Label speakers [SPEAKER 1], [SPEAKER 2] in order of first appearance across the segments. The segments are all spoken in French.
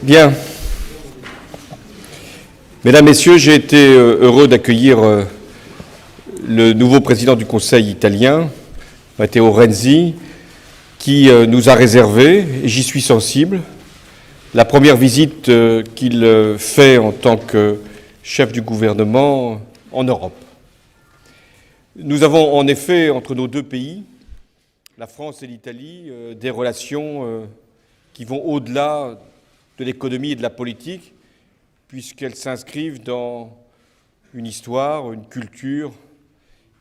[SPEAKER 1] Bien. Mesdames, Messieurs, j'ai été heureux d'accueillir le nouveau président du Conseil italien, Matteo Renzi, qui nous a réservé, et j'y suis sensible, la première visite qu'il fait en tant que chef du gouvernement en Europe. Nous avons en effet, entre nos deux pays, la France et l'Italie, des relations qui vont au-delà de l'économie et de la politique, puisqu'elles s'inscrivent dans une histoire, une culture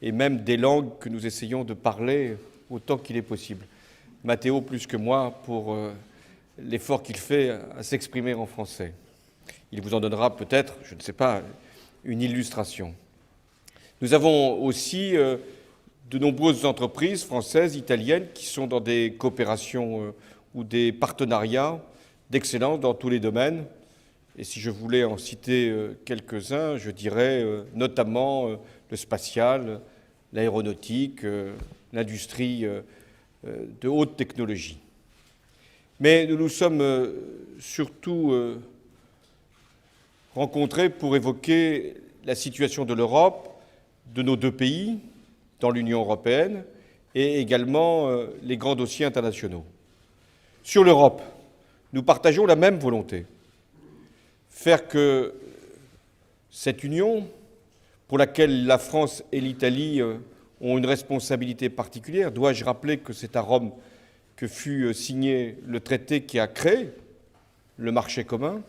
[SPEAKER 1] et même des langues que nous essayons de parler autant qu'il est possible. Matteo, plus que moi, pour l'effort qu'il fait à s'exprimer en français. Il vous en donnera peut-être, je ne sais pas, une illustration. Nous avons aussi de nombreuses entreprises françaises, italiennes, qui sont dans des coopérations ou des partenariats d'excellence dans tous les domaines. Et si je voulais en citer quelques-uns, je dirais notamment le spatial, l'aéronautique, l'industrie de haute technologie. Mais nous nous sommes surtout rencontrés pour évoquer la situation de l'Europe, de nos deux pays, dans l'Union européenne, et également les grands dossiers internationaux. Sur l'Europe, nous partageons la même volonté. Faire que cette union, pour laquelle la France et l'Italie ont une responsabilité particulière, dois-je rappeler que c'est à Rome que fut signé le traité qui a créé le marché commun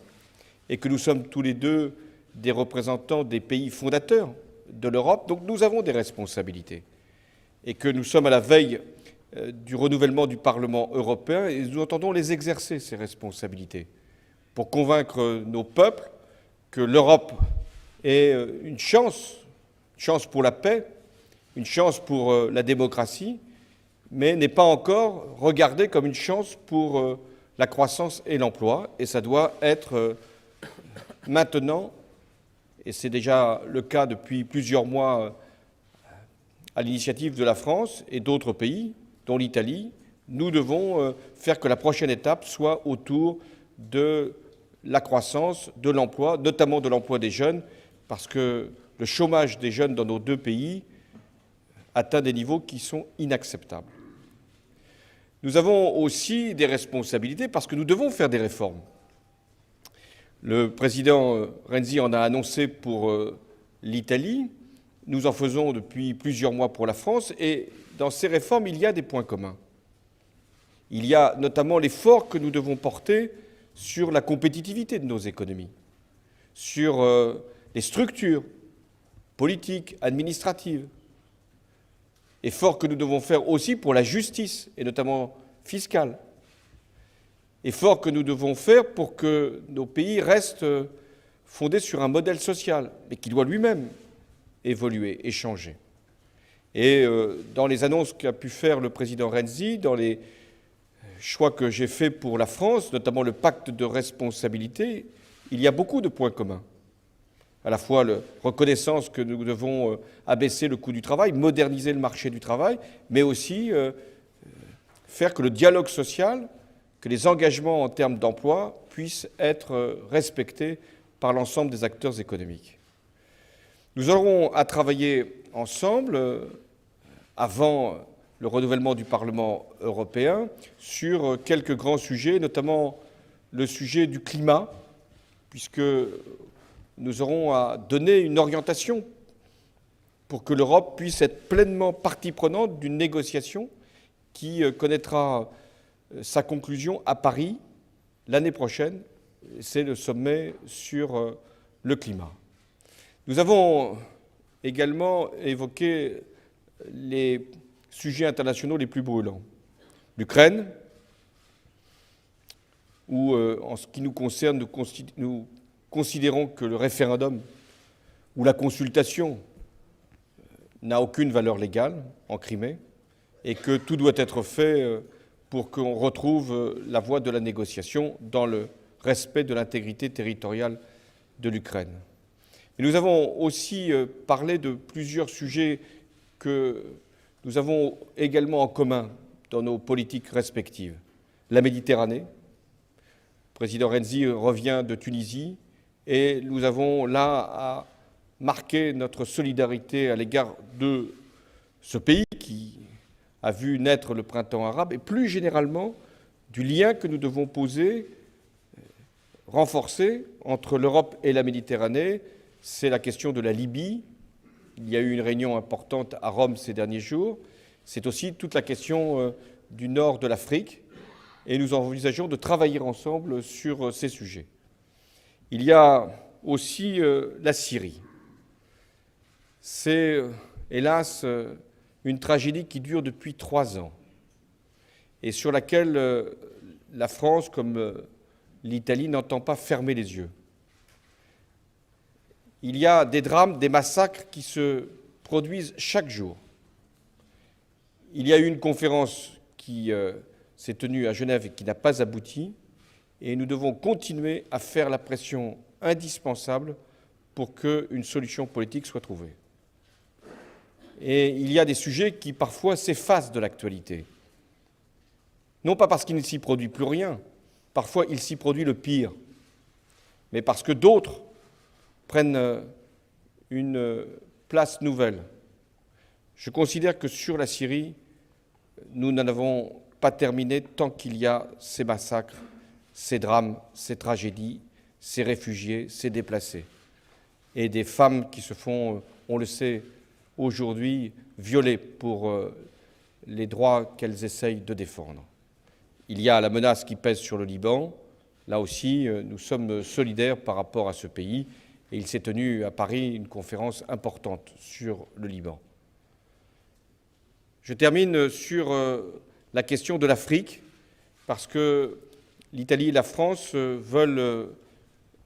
[SPEAKER 1] et que nous sommes tous les deux des représentants des pays fondateurs de l'Europe, donc nous avons des responsabilités et que nous sommes à la veille du renouvellement du Parlement européen et nous entendons les exercer, ces responsabilités, pour convaincre nos peuples que l'Europe est une chance pour la paix, une chance pour la démocratie, mais n'est pas encore regardée comme une chance pour la croissance et l'emploi. Et ça doit être maintenant, et c'est déjà le cas depuis plusieurs mois à l'initiative de la France et d'autres pays, dont l'Italie, nous devons faire que la prochaine étape soit autour de la croissance, de l'emploi, notamment de l'emploi des jeunes, parce que le chômage des jeunes dans nos deux pays atteint des niveaux qui sont inacceptables. Nous avons aussi des responsabilités parce que nous devons faire des réformes. Le président Renzi en a annoncé pour l'Italie, nous en faisons depuis plusieurs mois pour la France, et dans ces réformes, il y a des points communs. Il y a notamment l'effort que nous devons porter sur la compétitivité de nos économies, sur les structures politiques, administratives, effort que nous devons faire aussi pour la justice, et notamment fiscale, effort que nous devons faire pour que nos pays restent fondés sur un modèle social, mais qui doit lui-même évoluer et changer. Et dans les annonces qu'a pu faire le président Renzi, dans les choix que j'ai faits pour la France, notamment le pacte de responsabilité, il y a beaucoup de points communs. À la fois la reconnaissance que nous devons abaisser le coût du travail, moderniser le marché du travail, mais aussi faire que le dialogue social, que les engagements en termes d'emploi puissent être respectés par l'ensemble des acteurs économiques. Nous aurons à travailler ensemble, avant le renouvellement du Parlement européen, sur quelques grands sujets, notamment le sujet du climat, puisque nous aurons à donner une orientation pour que l'Europe puisse être pleinement partie prenante d'une négociation qui connaîtra sa conclusion à Paris l'année prochaine. C'est le sommet sur le climat. Nous avons également évoqué les sujets internationaux les plus brûlants. L'Ukraine, où, en ce qui nous concerne, nous considérons que le référendum ou la consultation n'a aucune valeur légale en Crimée et que tout doit être fait pour qu'on retrouve la voie de la négociation dans le respect de l'intégrité territoriale de l'Ukraine. Et nous avons aussi parlé de plusieurs sujets que nous avons également en commun dans nos politiques respectives. La Méditerranée, président Renzi revient de Tunisie et nous avons là à marquer notre solidarité à l'égard de ce pays qui a vu naître le printemps arabe et plus généralement du lien que nous devons poser, renforcer entre l'Europe et la Méditerranée. C'est la question de la Libye. Il y a eu une réunion importante à Rome ces derniers jours. C'est aussi toute la question du nord de l'Afrique et nous envisageons de travailler ensemble sur ces sujets. Il y a aussi la Syrie. C'est hélas une tragédie qui dure depuis 3 ans et sur laquelle la France, comme l'Italie, n'entend pas fermer les yeux. Il y a des drames, des massacres qui se produisent chaque jour. Il y a eu une conférence qui s'est tenue à Genève et qui n'a pas abouti, et nous devons continuer à faire la pression indispensable pour qu'une solution politique soit trouvée. Et il y a des sujets qui parfois s'effacent de l'actualité. Non pas parce qu'il ne s'y produit plus rien, parfois il s'y produit le pire, mais parce que d'autres prennent une place nouvelle. Je considère que sur la Syrie, nous n'en avons pas terminé tant qu'il y a ces massacres, ces drames, ces tragédies, ces réfugiés, ces déplacés, et des femmes qui se font, on le sait, aujourd'hui violer pour les droits qu'elles essayent de défendre. Il y a la menace qui pèse sur le Liban. Là aussi, nous sommes solidaires par rapport à ce pays. Et il s'est tenu à Paris une conférence importante sur le Liban. Je termine sur la question de l'Afrique, parce que l'Italie et la France veulent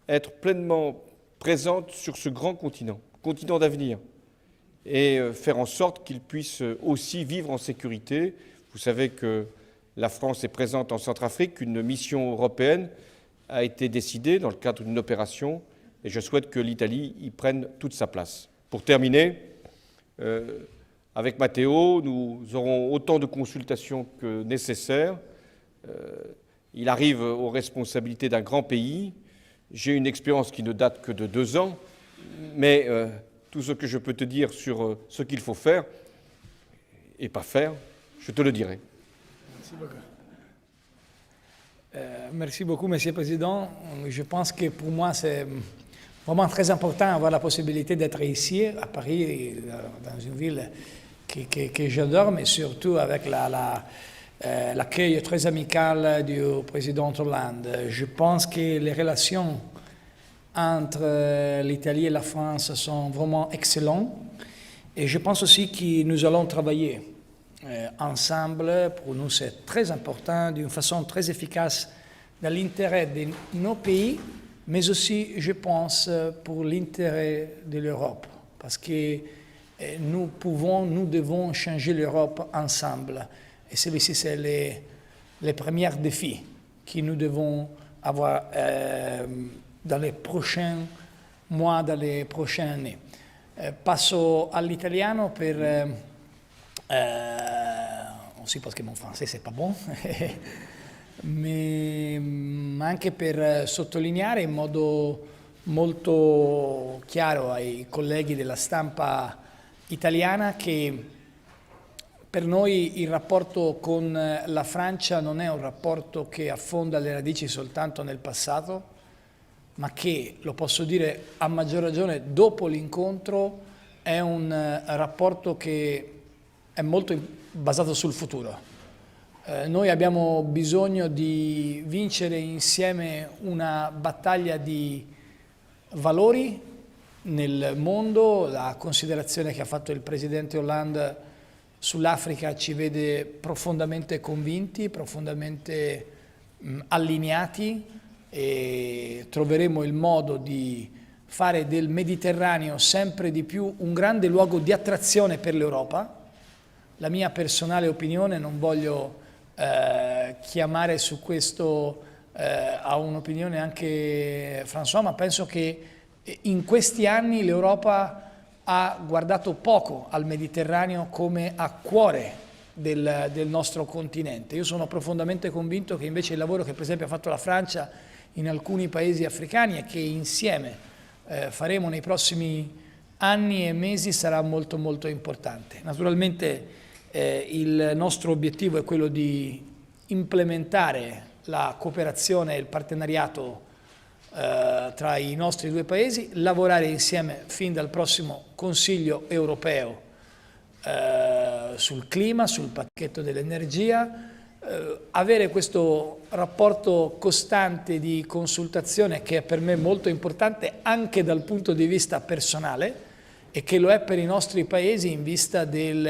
[SPEAKER 1] être pleinement présentes sur ce grand continent d'avenir, et faire en sorte qu'il puisse aussi vivre en sécurité. Vous savez que la France est présente en Centrafrique, une mission européenne a été décidée dans le cadre d'une opération, et je souhaite que l'Italie y prenne toute sa place. Pour terminer, avec Matteo, nous aurons autant de consultations que nécessaire. Il arrive aux responsabilités d'un grand pays. J'ai une expérience qui ne date que de 2 ans, mais tout ce que je peux te dire sur ce qu'il faut faire et pas faire, je te le dirai.
[SPEAKER 2] Merci beaucoup. Merci beaucoup, Monsieur le Président. Je pense que pour moi, c'est vraiment très important d'avoir la possibilité d'être ici, à Paris, dans une ville que j'adore, mais surtout avec l'accueil très amical du président Hollande. Je pense que les relations entre l'Italie et la France sont vraiment excellentes. Et je pense aussi que nous allons travailler ensemble. Pour nous, c'est très important, d'une façon très efficace, dans l'intérêt de nos pays, mais aussi, je pense, pour l'intérêt de l'Europe. Parce que nous devons changer l'Europe ensemble. Et celui-ci, c'est les premiers défis que nous devons avoir dans les prochains mois, dans les prochaines années. Passo all'italiano per aussi parce que mon français c'est pas bon, ma anche per sottolineare in modo molto chiaro ai colleghi della stampa italiana che per noi il rapporto con la Francia non è un rapporto che affonda le radici soltanto nel passato, ma che, lo posso dire a maggior ragione dopo l'incontro, è un rapporto che è molto basato sul futuro. Noi abbiamo bisogno di vincere insieme una battaglia di valori nel mondo. La considerazione che ha fatto il presidente Hollande sull'Africa ci vede profondamente convinti, profondamente allineati, e troveremo il modo di fare del Mediterraneo sempre di più un grande luogo di attrazione per l'Europa. La mia personale opinione, non voglio chiamare su questo a un'opinione anche François, ma penso che in questi anni l'Europa ha guardato poco al Mediterraneo come a cuore del nostro continente. Io sono profondamente convinto che invece il lavoro che per esempio ha fatto la Francia in alcuni paesi africani e che insieme faremo nei prossimi anni e mesi sarà molto molto importante. Naturalmente il nostro obiettivo è quello di implementare la cooperazione e il partenariato tra i nostri due paesi, lavorare insieme fin dal prossimo Consiglio europeo sul clima, sul pacchetto dell'energia, avere questo rapporto costante di consultazione che è per me molto importante anche dal punto di vista personale e che lo è per i nostri paesi in vista degli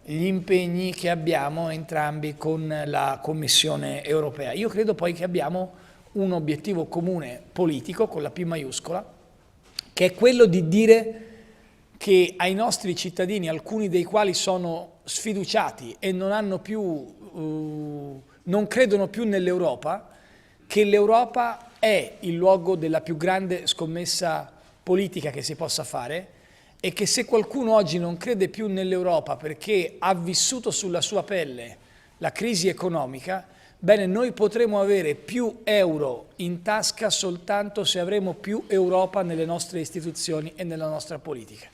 [SPEAKER 2] impegni che abbiamo entrambi con la Commissione europea. Io credo poi che abbiamo un obiettivo comune politico con la P maiuscola, che è quello di dire che ai nostri cittadini, alcuni dei quali sono sfiduciati e non credono più nell'Europa, che l'Europa è il luogo della più grande scommessa politica che si possa fare e che se qualcuno oggi non crede più nell'Europa perché ha vissuto sulla sua pelle la crisi economica, bene, noi potremo avere più euro in tasca soltanto se avremo più Europa nelle nostre istituzioni e nella nostra politica.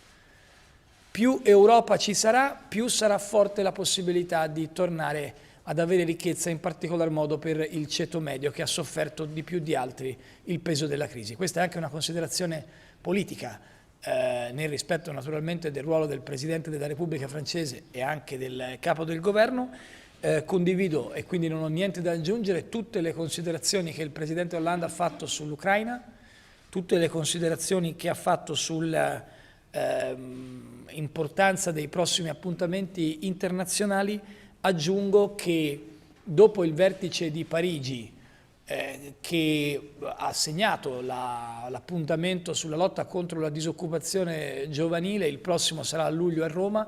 [SPEAKER 2] Più Europa ci sarà, più sarà forte la possibilità di tornare ad avere ricchezza, in particolar modo per il ceto medio che ha sofferto di più di altri il peso della crisi. Questa è anche una considerazione politica, nel rispetto naturalmente del ruolo del Presidente della Repubblica francese e anche del Capo del Governo. Condivido e quindi non ho niente da aggiungere tutte le considerazioni che il Presidente Hollande ha fatto sull'Ucraina, tutte le considerazioni che ha fatto sull'importanza dei prossimi appuntamenti internazionali. Aggiungo che dopo il vertice di Parigi che ha segnato l'appuntamento sulla lotta contro la disoccupazione giovanile, il prossimo sarà a luglio a Roma,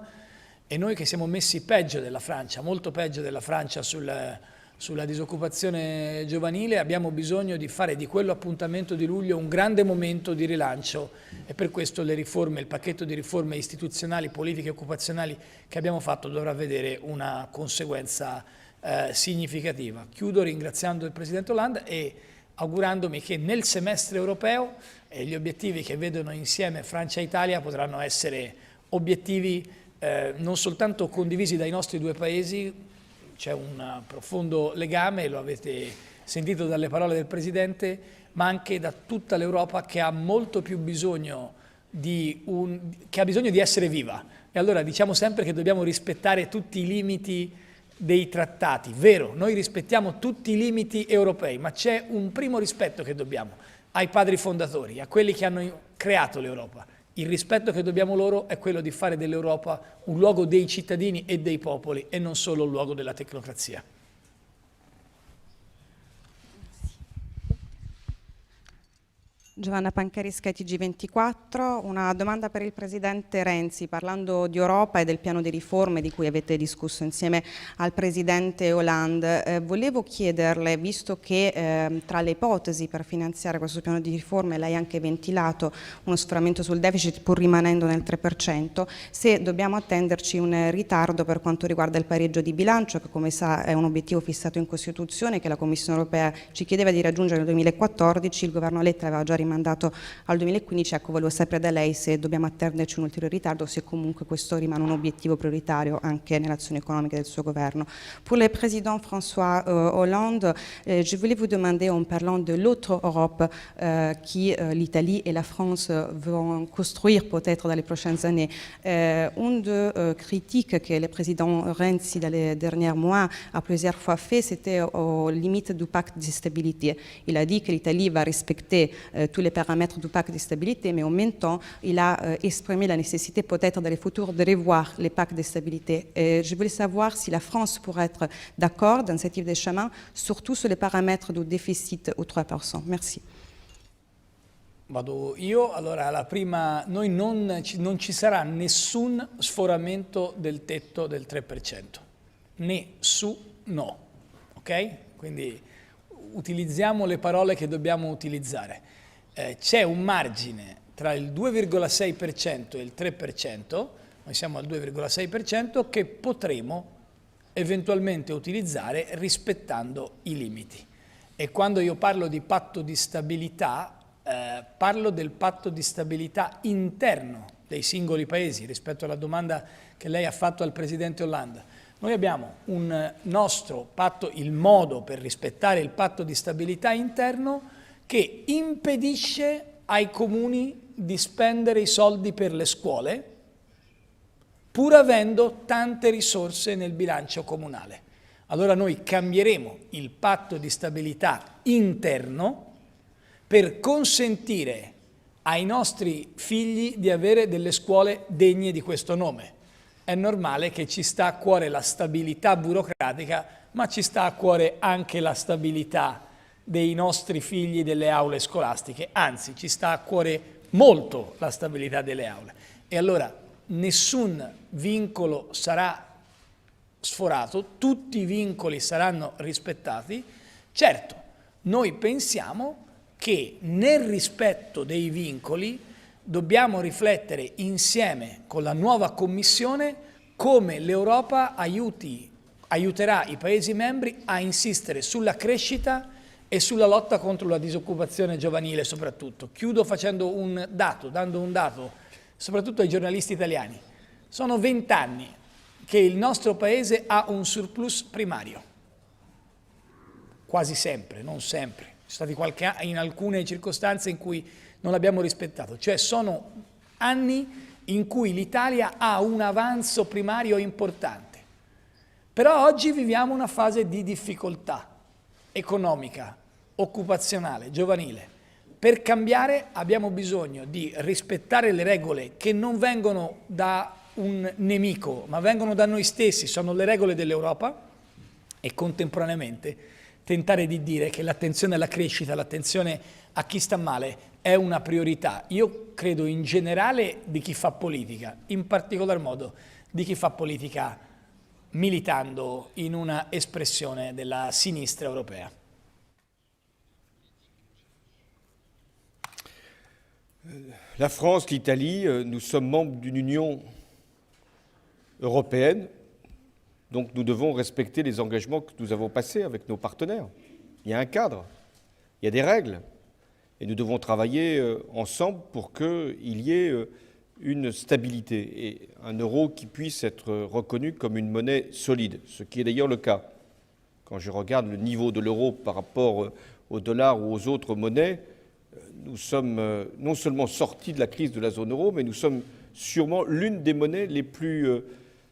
[SPEAKER 2] e noi che siamo messi peggio della Francia, molto peggio della Francia sulla disoccupazione giovanile, abbiamo bisogno di fare di quello appuntamento di luglio un grande momento di rilancio e per questo le riforme, il pacchetto di riforme istituzionali, politiche e occupazionali che abbiamo fatto dovrà vedere una conseguenza significativa. Chiudo ringraziando il Presidente Hollande e augurandomi che nel semestre europeo gli obiettivi che vedono insieme Francia e Italia potranno essere obiettivi non soltanto condivisi dai nostri due paesi, c'è un profondo legame, lo avete sentito dalle parole del Presidente, ma anche da tutta l'Europa che ha molto più bisogno che ha bisogno di essere viva. E allora diciamo sempre che dobbiamo rispettare tutti i limiti dei trattati. Vero, noi rispettiamo tutti i limiti europei, ma c'è un primo rispetto che dobbiamo ai padri fondatori, a quelli che hanno creato l'Europa. Il rispetto che dobbiamo loro è quello di fare dell'Europa un luogo dei cittadini e dei popoli e non solo un luogo della tecnocrazia.
[SPEAKER 3] Giovanna Pancarisca, TG24, una domanda per il Presidente Renzi. Parlando di Europa e del piano di riforme di cui avete discusso insieme al Presidente Hollande, volevo chiederle, visto che tra le ipotesi per finanziare questo piano di riforme lei ha anche ventilato uno sforamento sul deficit pur rimanendo nel 3%, se dobbiamo attenderci un ritardo per quanto riguarda il pareggio di bilancio, che come sa è un obiettivo fissato in Costituzione, che la Commissione europea ci chiedeva di raggiungere nel 2014, il governo Letta aveva già rimandato al 2015, ecco, volevo sapere da lei se dobbiamo attenderci un ulteriore ritardo o se comunque questo rimane un obiettivo prioritario anche nell'azione economica del suo governo. Pour le président François Hollande, je voulais vous demander, en parlant de l'autre Europe qui l'Italie et la France vont construire peut-être dans les prochaines années, une des critiques que le président Renzi dans les derniers mois a plusieurs fois fait, c'était aux limites du pacte de stabilité. Il a dit que l'Italie va respecter tous les paramètres du pacte de stabilité, mais en même temps, il a exprimé la nécessité peut-être dans le futur de revoir les pactes de stabilité. Et je voulais savoir si la France pourrait être d'accord dans ce type de chemin, surtout sur les paramètres du déficit au 3%. Merci.
[SPEAKER 2] Vado io, allora la prima, noi non ci sarà nessun sforamento del tetto del 3%, nessuno, ok? Quindi utilizziamo le parole che dobbiamo utilizzare. C'è un margine tra il 2,6% e il 3%, noi siamo al 2,6%, che potremo eventualmente utilizzare rispettando i limiti. E quando io parlo di patto di stabilità, parlo del patto di stabilità interno dei singoli paesi, rispetto alla domanda che lei ha fatto al Presidente Hollande. Noi abbiamo un nostro patto, il modo per rispettare il patto di stabilità interno, che impedisce ai comuni di spendere i soldi per le scuole, pur avendo tante risorse nel bilancio comunale. Allora noi cambieremo il patto di stabilità interno per consentire ai nostri figli di avere delle scuole degne di questo nome. È normale che ci sta a cuore la stabilità burocratica, ma ci sta a cuore anche la stabilità dei nostri figli delle aule scolastiche, anzi ci sta a cuore molto la stabilità delle aule. E allora nessun vincolo sarà sforato, tutti i vincoli saranno rispettati. Certo, noi pensiamo che nel rispetto dei vincoli dobbiamo riflettere insieme con la nuova Commissione come l'Europa aiuterà i Paesi membri a insistere sulla crescita e sulla lotta contro la disoccupazione giovanile soprattutto. Chiudo dando un dato, soprattutto ai giornalisti italiani. Sono 20 anni che il nostro Paese ha un surplus primario, quasi sempre, non sempre. Ci sono stati in alcune circostanze in cui non l'abbiamo rispettato, cioè sono anni in cui l'Italia ha un avanzo primario importante. Però oggi viviamo una fase di difficoltà economica, occupazionale, giovanile. Per cambiare abbiamo bisogno di rispettare le regole che non vengono da un nemico, ma vengono da noi stessi, sono le regole dell'Europa, e contemporaneamente tentare di dire che l'attenzione alla crescita, l'attenzione a chi sta male è una priorità. Io credo in generale di chi fa politica, in particolar modo di chi fa politica militando in una espressione della sinistra europea.
[SPEAKER 1] La France, l'Italie, nous sommes membres d'une Union européenne, donc nous devons respecter les engagements que nous avons passés avec nos partenaires. Il y a un cadre, il y a des règles, et nous devons travailler ensemble pour qu'il y ait une stabilité et un euro qui puisse être reconnu comme une monnaie solide, ce qui est d'ailleurs le cas. Quand je regarde le niveau de l'euro par rapport au dollar ou aux autres monnaies, nous sommes non seulement sortis de la crise de la zone euro, mais nous sommes sûrement l'une des monnaies les plus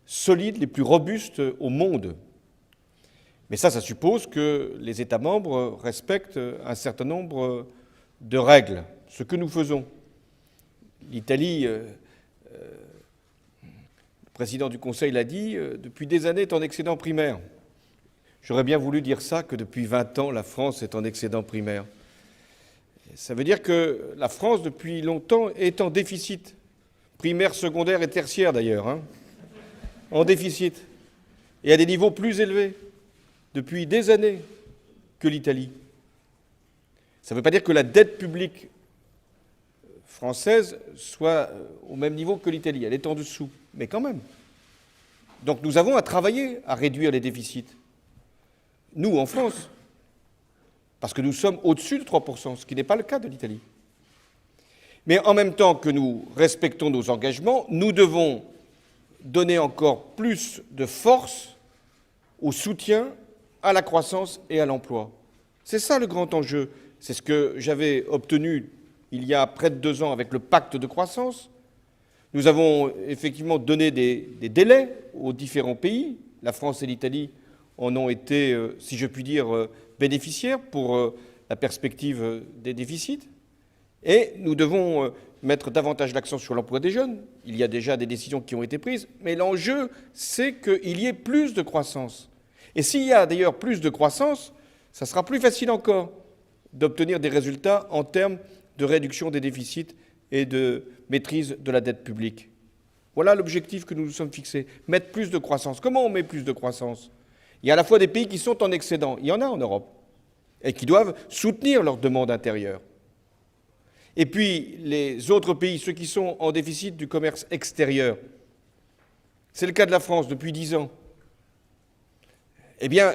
[SPEAKER 1] solides, les plus robustes au monde. Mais ça suppose que les États membres respectent un certain nombre de règles, ce que nous faisons. L'Italie, le président du Conseil l'a dit, depuis des années est en excédent primaire. J'aurais bien voulu dire ça, que depuis 20 ans, la France est en excédent primaire. Ça veut dire que la France, depuis longtemps, est en déficit, primaire, secondaire et tertiaire d'ailleurs, hein, en déficit, et à des niveaux plus élevés depuis des années que l'Italie. Ça ne veut pas dire que la dette publique française soit au même niveau que l'Italie, elle est en dessous, mais quand même. Donc nous avons à travailler à réduire les déficits, nous en France, parce que nous sommes au-dessus de 3%, ce qui n'est pas le cas de l'Italie. Mais en même temps que nous respectons nos engagements, nous devons donner encore plus de force au soutien à la croissance et à l'emploi. C'est ça le grand enjeu. C'est ce que j'avais obtenu il y a près de 2 ans avec le pacte de croissance. Nous avons effectivement donné des délais aux différents pays. La France et l'Italie en ont été, si je puis dire, bénéficiaires pour la perspective des déficits. Et nous devons mettre davantage l'accent sur l'emploi des jeunes. Il y a déjà des décisions qui ont été prises, mais l'enjeu, c'est qu'il y ait plus de croissance. Et s'il y a d'ailleurs plus de croissance, ça sera plus facile encore d'obtenir des résultats en termes de réduction des déficits et de maîtrise de la dette publique. Voilà l'objectif que nous nous sommes fixés, mettre plus de croissance. Comment on met plus de croissance? Il y a à la fois des pays qui sont en excédent, il y en a en Europe, et qui doivent soutenir leur demande intérieure. Et puis les autres pays, ceux qui sont en déficit du commerce extérieur, c'est le cas de la France depuis 10 ans. Eh bien,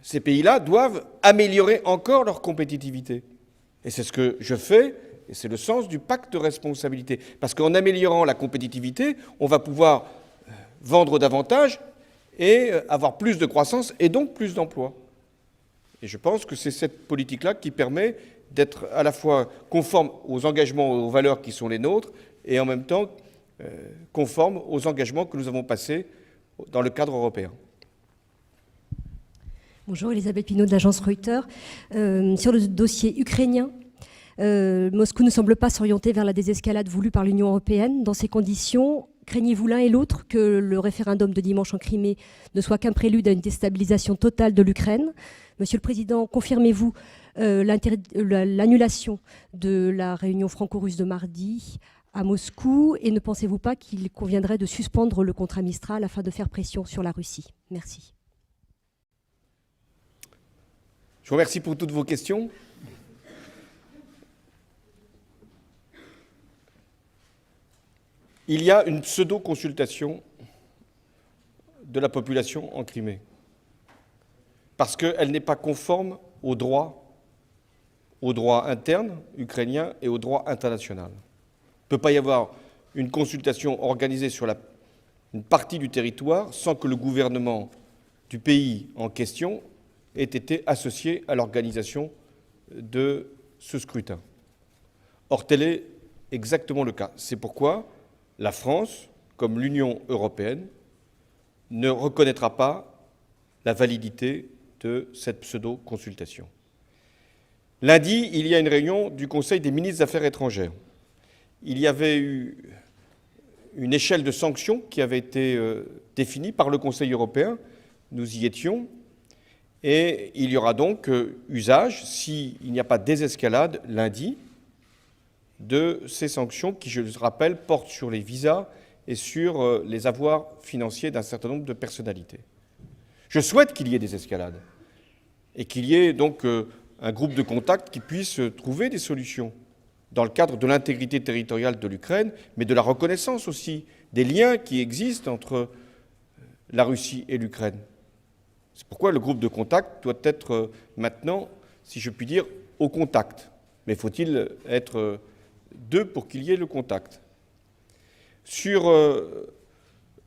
[SPEAKER 1] ces pays-là doivent améliorer encore leur compétitivité. Et c'est ce que je fais, et c'est le sens du pacte de responsabilité. Parce qu'en améliorant la compétitivité, on va pouvoir vendre davantage et avoir plus de croissance et donc plus d'emplois. Et je pense que c'est cette politique-là qui permet d'être à la fois conforme aux engagements, aux valeurs qui sont les nôtres, et en même temps conforme aux engagements que nous avons passés dans le cadre européen.
[SPEAKER 4] Bonjour, Elisabeth Pinault de l'agence Reuters. Sur le dossier ukrainien, Moscou ne semble pas s'orienter vers la désescalade voulue par l'Union européenne. Dans ces conditions, craignez-vous l'un et l'autre que le référendum de dimanche en Crimée ne soit qu'un prélude à une déstabilisation totale de l'Ukraine? Monsieur le Président, confirmez-vous l'annulation de la réunion franco-russe de mardi à Moscou, et ne pensez-vous pas qu'il conviendrait de suspendre le contrat Mistral afin de faire pression sur la Russie? Merci.
[SPEAKER 1] Je vous remercie pour toutes vos questions. Il y a une pseudo-consultation de la population en Crimée, parce qu'elle n'est pas conforme au droit interne ukrainien et au droit international. Il ne peut pas y avoir une consultation organisée sur une partie du territoire sans que le gouvernement du pays en question ait été associé à l'organisation de ce scrutin. Or, tel est exactement le cas. C'est pourquoi la France, comme l'Union européenne, ne reconnaîtra pas la validité de cette pseudo-consultation. Lundi, il y a une réunion du Conseil des ministres des Affaires étrangères. Il y avait eu une échelle de sanctions qui avait été définie par le Conseil européen. Nous y étions. Et il y aura donc usage, s'il n'y a pas de désescalade lundi, de ces sanctions qui, je le rappelle, portent sur les visas et sur les avoirs financiers d'un certain nombre de personnalités. Je souhaite qu'il y ait des escalades et qu'il y ait donc un groupe de contact qui puisse trouver des solutions dans le cadre de l'intégrité territoriale de l'Ukraine, mais de la reconnaissance aussi des liens qui existent entre la Russie et l'Ukraine. C'est pourquoi le groupe de contact doit être maintenant, si je puis dire, au contact. Mais faut-il être deux pour qu'il y ait le contact? Sur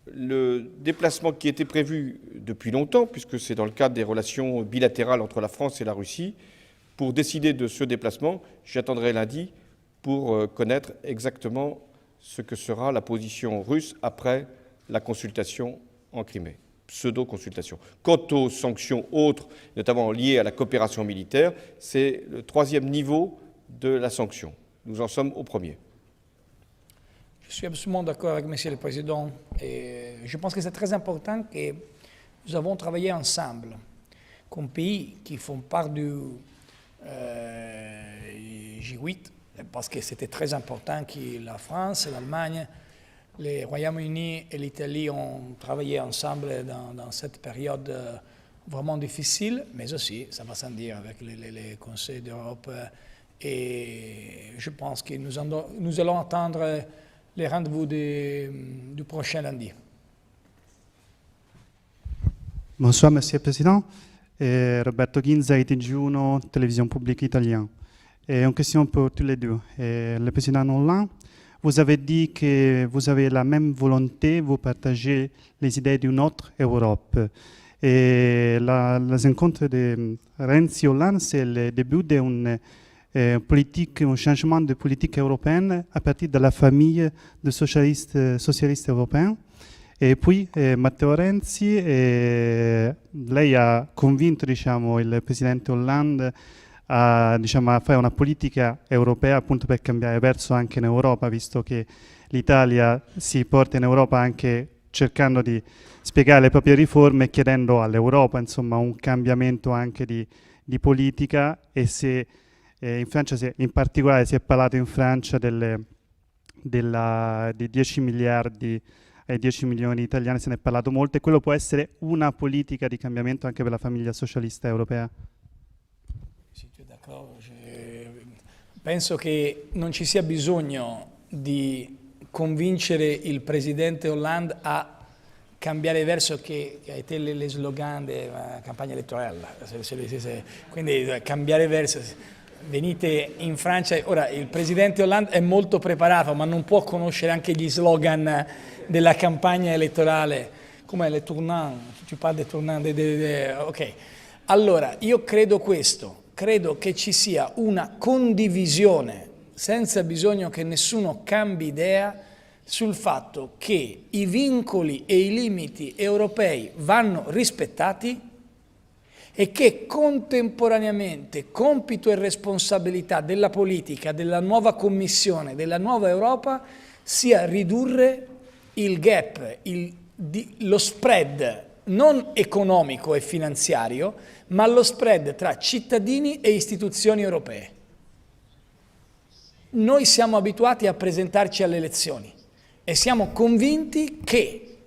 [SPEAKER 1] le déplacement qui était prévu depuis longtemps, puisque c'est dans le cadre des relations bilatérales entre la France et la Russie, pour décider de ce déplacement, j'attendrai lundi pour connaître exactement ce que sera la position russe après la consultation en Crimée, pseudo-consultation. Quant aux sanctions autres, notamment liées à la coopération militaire, c'est le troisième niveau de la sanction. Nous en sommes au premier.
[SPEAKER 2] Je suis absolument d'accord avec Monsieur le Président. Et je pense que c'est très important que nous avons travaillé ensemble, comme pays qui font part du G8, parce que c'était très important que la France, l'Allemagne, le Royaume-Uni et l'Italie ont travaillé ensemble dans cette période vraiment difficile, mais aussi, ça va sans dire, avec les conseils d'Europe. Et je pense que nous allons attendre les rendez-vous du prochain lundi.
[SPEAKER 5] Bonsoir, Monsieur le Président. Roberto Ginza, ITG1, Télévision publique italienne. Et une question pour tous les deux. Le Président Hollande, vous avez dit que vous avez la même volonté, vous partagez les idées d'une autre Europe. Et la rencontre de Renzi-Hollande, c'est le début d'une politique, un changement de politique européenne à partir de la famille des socialistes européens. E poi Matteo Renzi, lei ha convinto il Presidente Hollande a fare una politica europea appunto per cambiare verso anche in Europa, visto che l'Italia si porta in Europa anche cercando di spiegare le proprie riforme e chiedendo all'Europa insomma un cambiamento anche di politica. E se in Francia in particolare si è parlato in Francia di 10 miliardi ai 10 milioni di italiani, se ne è parlato molto, e quello può essere una politica di cambiamento anche per la famiglia socialista europea?
[SPEAKER 2] Sì, d'accordo. Penso che non ci sia bisogno di convincere il Presidente Hollande a cambiare verso che a été le slogan della campagna elettorale, quindi cambiare verso, venite in Francia, ora il presidente Hollande è molto preparato ma non può conoscere anche gli slogan della campagna elettorale, come le tournant, tu parli di tournant, ok. Allora, io credo questo, credo che ci sia una condivisione senza bisogno che nessuno cambi idea sul fatto che i vincoli e i limiti europei vanno rispettati e che contemporaneamente compito e responsabilità della politica, della nuova Commissione, della nuova Europa sia ridurre il gap, lo spread non economico e finanziario, ma lo spread tra cittadini e istituzioni europee. Noi siamo abituati a presentarci alle elezioni e siamo convinti che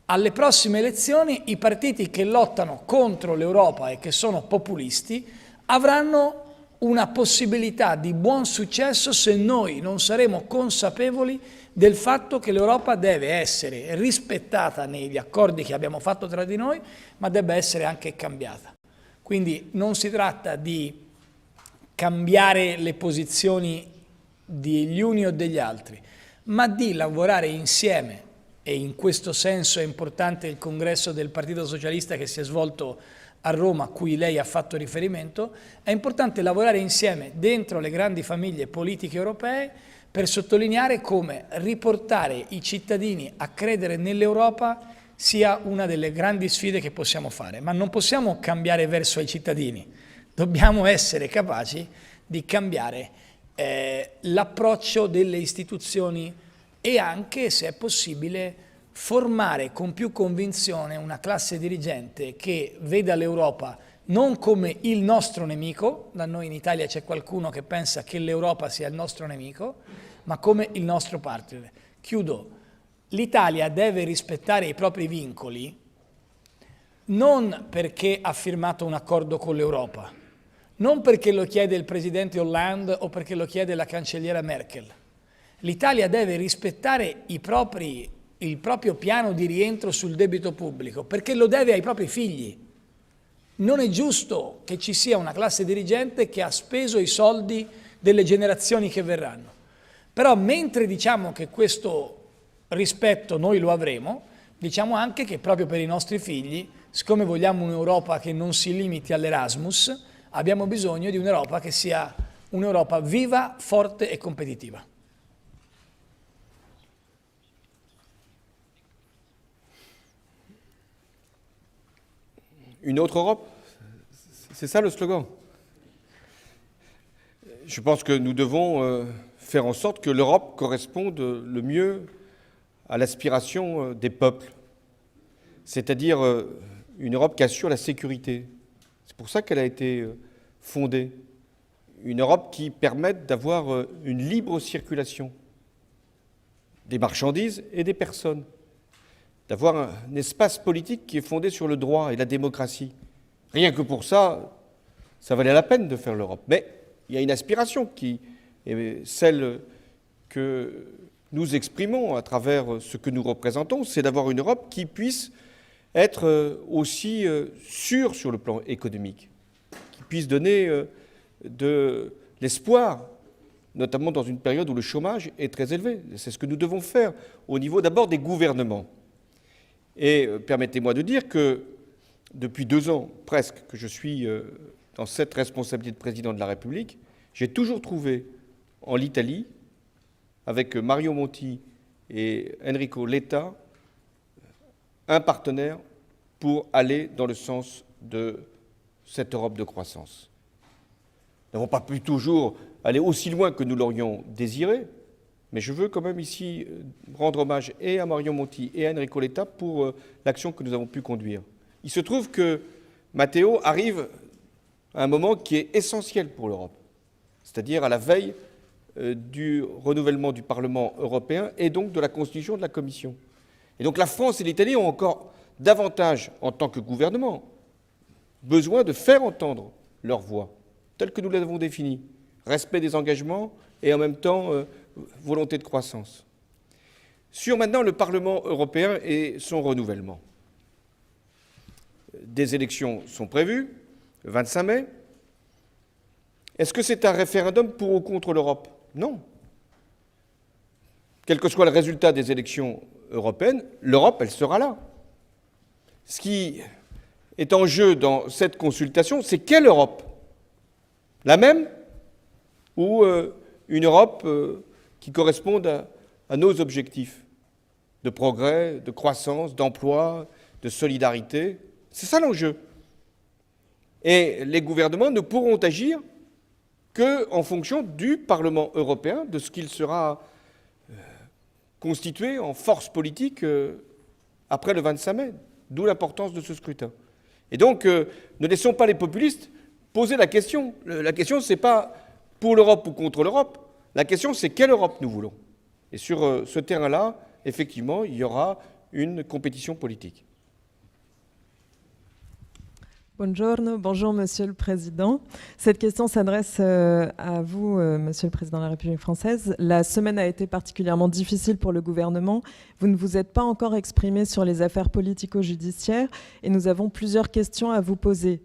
[SPEAKER 2] alle prossime elezioni i partiti che lottano contro l'Europa e che sono populisti avranno una possibilità di buon successo se noi non saremo consapevoli del fatto che l'Europa deve essere rispettata negli accordi che abbiamo fatto tra di noi, ma debba essere anche cambiata. Quindi non si tratta di cambiare le posizioni degli uni o degli altri, ma di lavorare insieme, e in questo senso è importante il congresso del Partito Socialista che si è svolto a Roma, a cui lei ha fatto riferimento, è importante lavorare insieme dentro le grandi famiglie politiche europee per sottolineare come riportare i cittadini a credere nell'Europa sia una delle grandi sfide che possiamo fare, ma non possiamo cambiare verso i cittadini, dobbiamo essere capaci di cambiare l'approccio delle istituzioni e anche, se è possibile, formare con più convinzione una classe dirigente che veda l'Europa non come il nostro nemico, da noi in Italia c'è qualcuno che pensa che l'Europa sia il nostro nemico, ma come il nostro partner. Chiudo, l'Italia deve rispettare i propri vincoli non perché ha firmato un accordo con l'Europa, non perché lo chiede il presidente Hollande o perché lo chiede la cancelliera Merkel. L'Italia deve rispettare il proprio piano di rientro sul debito pubblico, perché lo deve ai propri figli. Non è giusto che ci sia una classe dirigente che ha speso i soldi delle generazioni che verranno. Però mentre diciamo che questo rispetto noi lo avremo, diciamo anche che proprio per i nostri figli, siccome vogliamo un'Europa che non si limiti all'Erasmus, abbiamo bisogno di un'Europa che sia un'Europa viva, forte et compétitive.
[SPEAKER 1] Une autre Europe? C'est ça le slogan. Je pense que nous devons faire en sorte que l'Europe corresponde le mieux à l'aspiration des peuples, c'est-à-dire une Europe qui assure la sécurité. C'est pour ça qu'elle a été fondée. Une Europe qui permette d'avoir une libre circulation des marchandises et des personnes, d'avoir un espace politique qui est fondé sur le droit et la démocratie. Rien que pour ça, ça valait la peine de faire l'Europe. Mais il y a une aspiration qui est celle que nous exprimons à travers ce que nous représentons, c'est d'avoir une Europe qui puisse être aussi sûre sur le plan économique, qui puisse donner de l'espoir, notamment dans une période où le chômage est très élevé. C'est ce que nous devons faire au niveau d'abord des gouvernements. Et permettez-moi de dire que depuis 2 ans presque que je suis dans cette responsabilité de président de la République, j'ai toujours trouvé en l'Italie, avec Mario Monti et Enrico Letta, un partenaire pour aller dans le sens de cette Europe de croissance. Nous n'avons pas pu toujours aller aussi loin que nous l'aurions désiré, mais je veux quand même ici rendre hommage et à Mario Monti et à Enrico Letta pour l'action que nous avons pu conduire. Il se trouve que Matteo arrive à un moment qui est essentiel pour l'Europe, c'est-à-dire à la veille du renouvellement du Parlement européen et donc de la constitution de la Commission. Et donc la France et l'Italie ont encore davantage, en tant que gouvernement, besoin de faire entendre leur voix, telle que nous l'avons définie. Respect des engagements et en même temps volonté de croissance. Sur maintenant le Parlement européen et son renouvellement. Des élections sont prévues, le 25 mai. Est-ce que c'est un référendum pour ou contre l'Europe? Non. Quel que soit le résultat des élections européennes, l'Europe, elle sera là. Ce qui est en jeu dans cette consultation, c'est quelle Europe? La même ou une Europe qui corresponde à nos objectifs de progrès, de croissance, d'emploi, de solidarité? C'est ça l'enjeu. Et les gouvernements ne pourront agir qu'en fonction du Parlement européen, de ce qu'il sera constitué en force politique après le 25 mai, d'où l'importance de ce scrutin. Et donc, ne laissons pas les populistes poser la question. La question, ce n'est pas pour l'Europe ou contre l'Europe. La question, c'est quelle Europe nous voulons. Et sur ce terrain-là, effectivement, il y aura une compétition politique.
[SPEAKER 6] Bonjour Monsieur le Président. Cette question s'adresse à vous, Monsieur le Président de la République française. La semaine a été particulièrement difficile pour le gouvernement. Vous ne vous êtes pas encore exprimé sur les affaires politico-judiciaires et nous avons plusieurs questions à vous poser.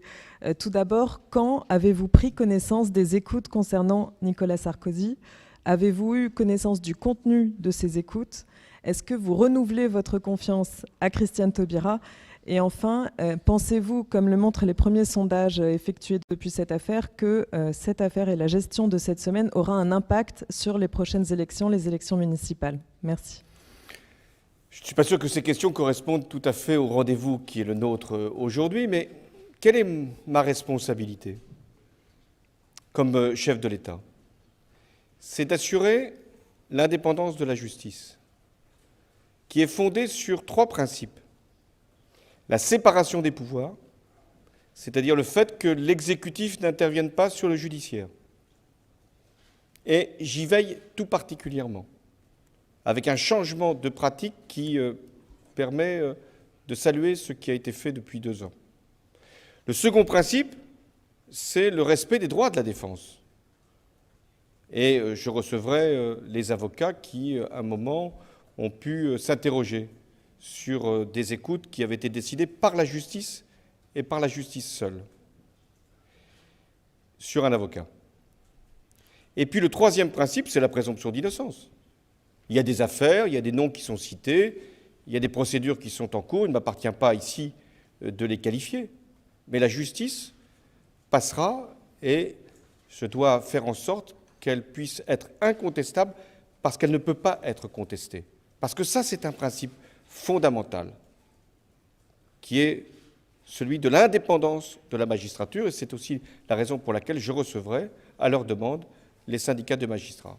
[SPEAKER 6] Tout d'abord, quand avez-vous pris connaissance des écoutes concernant Nicolas Sarkozy? Avez-vous eu connaissance du contenu de ces écoutes? Est-ce que vous renouvelez votre confiance à Christiane Taubira? Et enfin, pensez-vous, comme le montrent les premiers sondages effectués depuis cette affaire, que cette affaire et la gestion de cette semaine aura un impact sur les prochaines élections, les élections municipales? Merci.
[SPEAKER 1] Je ne suis pas sûr que ces questions correspondent tout à fait au rendez-vous qui est le nôtre aujourd'hui, mais quelle est ma responsabilité comme chef de l'État? C'est d'assurer l'indépendance de la justice, qui est fondée sur 3 principes. La séparation des pouvoirs, c'est-à-dire le fait que l'exécutif n'intervienne pas sur le judiciaire. Et j'y veille tout particulièrement, avec un changement de pratique qui permet de saluer ce qui a été fait depuis 2 ans. Le second principe, c'est le respect des droits de la défense. Et je recevrai les avocats qui, à un moment, ont pu s'interroger sur des écoutes qui avaient été décidées par la justice et par la justice seule, sur un avocat. Et puis le troisième principe, c'est la présomption d'innocence. Il y a des affaires, il y a des noms qui sont cités, il y a des procédures qui sont en cours, il ne m'appartient pas ici de les qualifier. Mais la justice passera et je dois faire en sorte qu'elle puisse être incontestable parce qu'elle ne peut pas être contestée. Parce que ça, c'est un principe fondamental, qui est celui de l'indépendance de la magistrature, et c'est aussi la raison pour laquelle je recevrai, à leur demande, les syndicats de magistrats.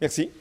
[SPEAKER 1] Merci.